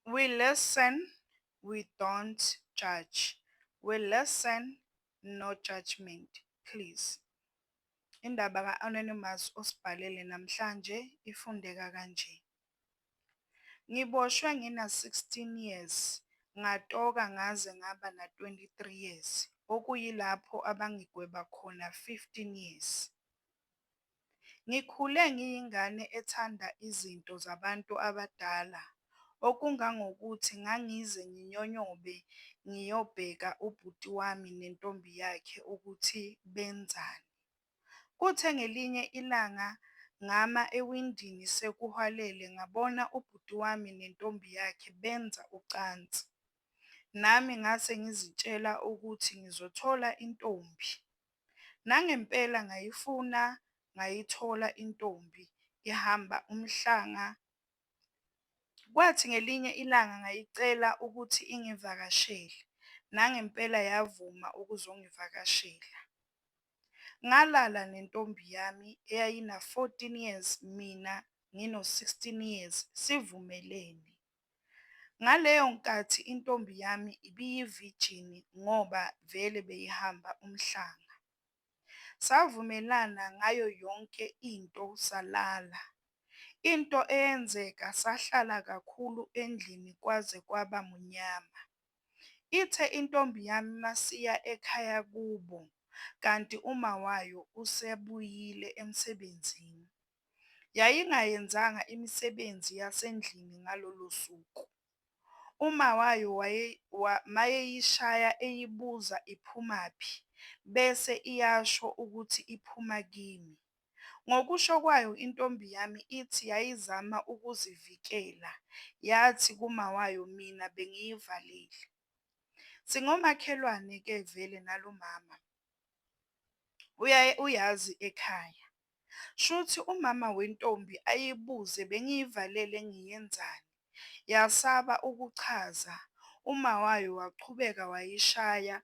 We listen, we don't judge. We listen, no judgment, please. Indaba ka-Anonymous osibhalele namhlanje ifundeka kanje. Ngiboshwe ngina-16 years, ngatoka ngaze ngaba na-23 years, okuyilapho abangigweba khona 15 years. Ngikhule ngiyingane ethanda izinto zabantu abadala, okungangokuthi ngangize nginyonyobe ngiyobheka ubhuti wami nentombi yakhe ukuthi benzani. Kuthe ngelinye ilanga ngama ewindini sekuhwalele ngabona ubhuti wami nentombi yakhe benza ucansi. Nami ngase ngizitshela ukuthi ngizothola intombi. Nangempela ngayifuna ngayithola intombi ihamba umhlanga. Kwathi ngelinye ilanga ngayicela ukuthi ingivakashele. Nangempela yavuma ukuzongivakashela. Ngalala nentombi yami eyayina-14 years, mina ngino-16 years, sivumelene. Ngaleyo nkathi intombi yami ibiyivijini ngoba vele beyihamba umhlanga. Savumelana ngayo yonke into salala. Into eyenzeka sahlala kakhulu endlini kwaze kwaba munyama. Ithe intombi yami masiya ekhaya kubo, kanti uma wayo usebuyile emsebenzini. Yayingayenzanga imisebenzi yasendlini ngalolo suku. Uma wayo mayeyishaya eyibuza iphumaphi, bese iyasho ukuthi iphuma kimi. Ngokusho kwayo intombi yami ithi yayizama ukuzivikela, yathi kumawayo mina bengiyivalile. Singomakhelwane-ke vele nalo mama, uyazi ekhaya. Shuthi umama wentombi ayibuze bengiyivalele ngiyenzani, yasaba ukuchaza. Uma wayo wachubeka wayishaya,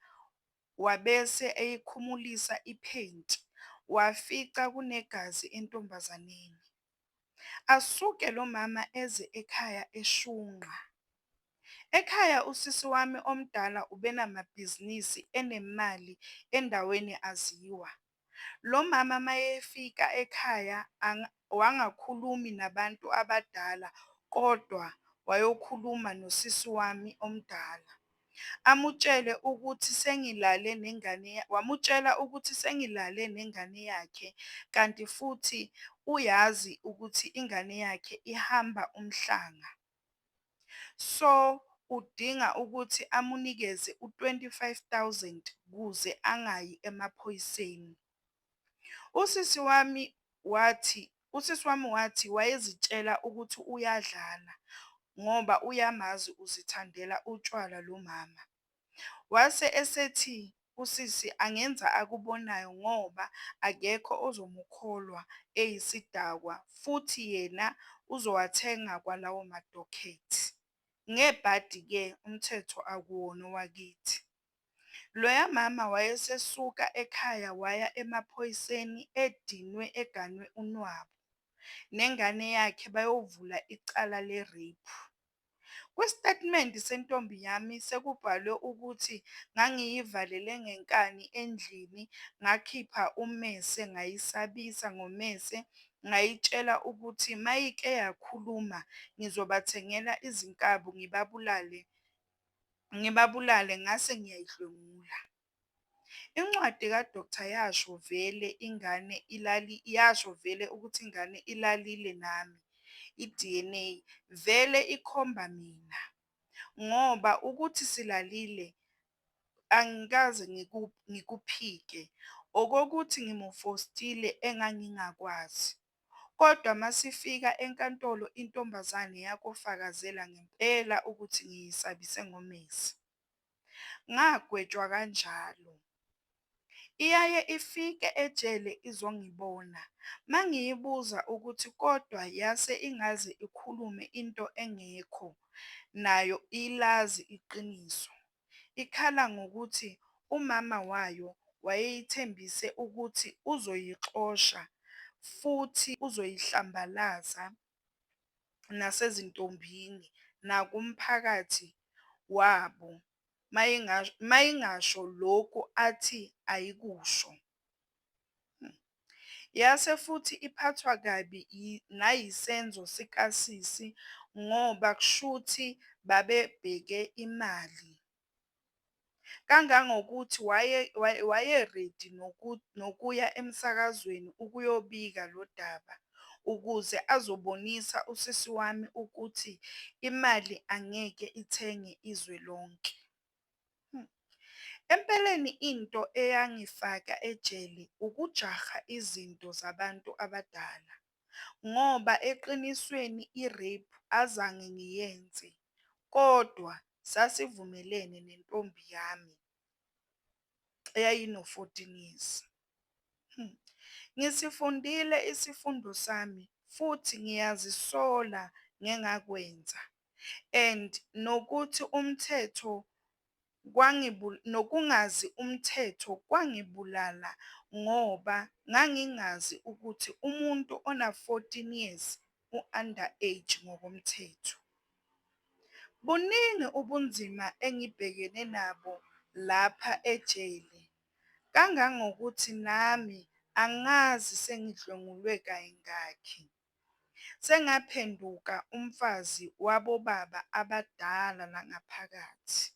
wabese eyikhumulisa iphenti, wafica kunegazi entombazaneni. Asuke lo mama eze ekhaya eshunqa. Ekhaya usisi wami omdala ubenamabhizinisi enemali endaweni aziwa. Lo mama mayefika ekhaya wangakhulumi nabantu abadala, kodwa wayokhuluma nosisi wami omdala. Wamutshela ukuthi sengilale nengane yakhe, kanti futhi uyazi ukuthi ingane yakhe ihamba umhlanga. So udinga ukuthi amunikeze u-25,000 kuze angayi emaphoyiseni. Usisi wami wathi wayezitshela ukuthi uyadlala ngoba uyamazi uzithandela utshwala lo mama. Wase esethi usisi angenza akubonayo ngoba akekho ozomukholwa eyisidakwa futhi yena uzowathenga kwalawo madokhethi. Ngebhadi-ke umthetho akuwona owakithi. Loya mama wayesesuka ekhaya waya emaphoyiseni edinwe eganwe unwabu. Nengane yakhe bayovula icala le-rape. Kwisitatimende sentombi yami sekubhalwe ukuthi ngangiyivalele ngenkani endlini, ngakhipha ummese ngayisabisa ngomese, ngayitshela ukuthi mayike yakhuluma ngizobathengela izinkabu ngibabulale ngase ngiyayidlwengula. Incwadi ka-doctor yasho vele ukuthi ingane ilalile nami. I-DNA vele ikhomba mina ngoba ukuthi silalile angikaze ngikuphike, okokuthi ngimufostile engangingakwazi. Kodwa masifika enkantolo intombazane yakofakazela ngempela ukuthi ngiyisabise ngomese. Ngagwetshwa kanjalo. Iyaye ifike ejele izongibona. Mangiyibuza ukuthi kodwa yase ingaze ikhulume into engekho, nayo ilazi iqiniso. Ikhala ngokuthi umama wayo wayeyithembise ukuthi uzoyixosha futhi uzoyihlambalaza nasezintombini nakumphakathi wabo mayingasho lokhu athi ayikusho. Yase futhi iphathwa kabi nayisenzo sikaSisi ngoba kushuthi babebheke imali. Kangangokuthi waye-ready nokuya emsakazweni ukuyobika lo daba ukuze azobonisa usisi wami ukuthi imali angeke ithenge izwe lonke. Empeleni into eyangifaka ejele ukujaha izinto zabantu abadala ngoba eqinisweni i-rape azange ngiyenze, kodwa sasivumelene nentombi yami eyayino-14 years. Ngisifundile isifundo sami futhi ngiyazisola ngengakwenza and nokuthi nokungazi umthetho kwangibulala ngoba ngangingazi ukuthi umuntu ona-14 years u-under age ngokomthetho. Buningi ubunzima engibhekene nabo lapha ejele, kangangokuthi nami angazi sengidlwengulwe kayingakhi. Sengaphenduka umfazi wabobaba abadala langaphakathi.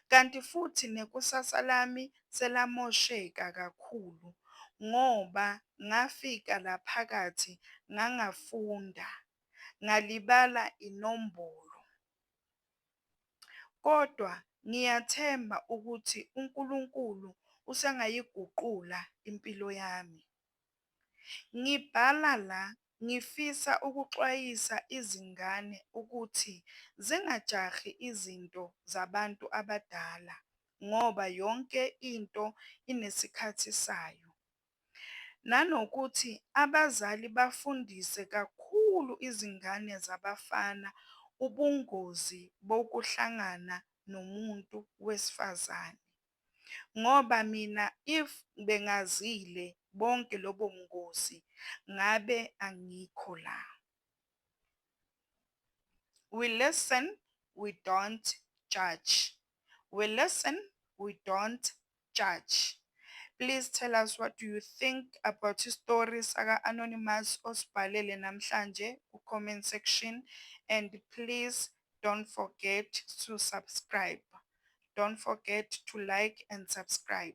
Kanti futhi nekusasa lami selamosheka kakhulu ngoba ngafika laphakathi ngangafunda, ngalibala inombolo. Kodwa ngiyathemba ukuthi uNkulunkulu usengayiguqula impilo yami. Ngibhala la ngifisa ukuxwayisa izingane ukuthi zingajahi izinto zabantu abadala ngoba yonke into inesikhathi sayo. Nanokuthi abazali bafundise kakhulu izingane zabafana ubungozi bokuhlangana nomuntu wesifazane. Ngoba mina if bengazile bonke lobo bungozi ngabe angikho la. We listen, we don't judge. We listen, we don't judge. Please tell us what do you think about story saka Anonymous osibhalele namhlanje ku-comment section, and please don't forget to subscribe. Don't forget to like and subscribe.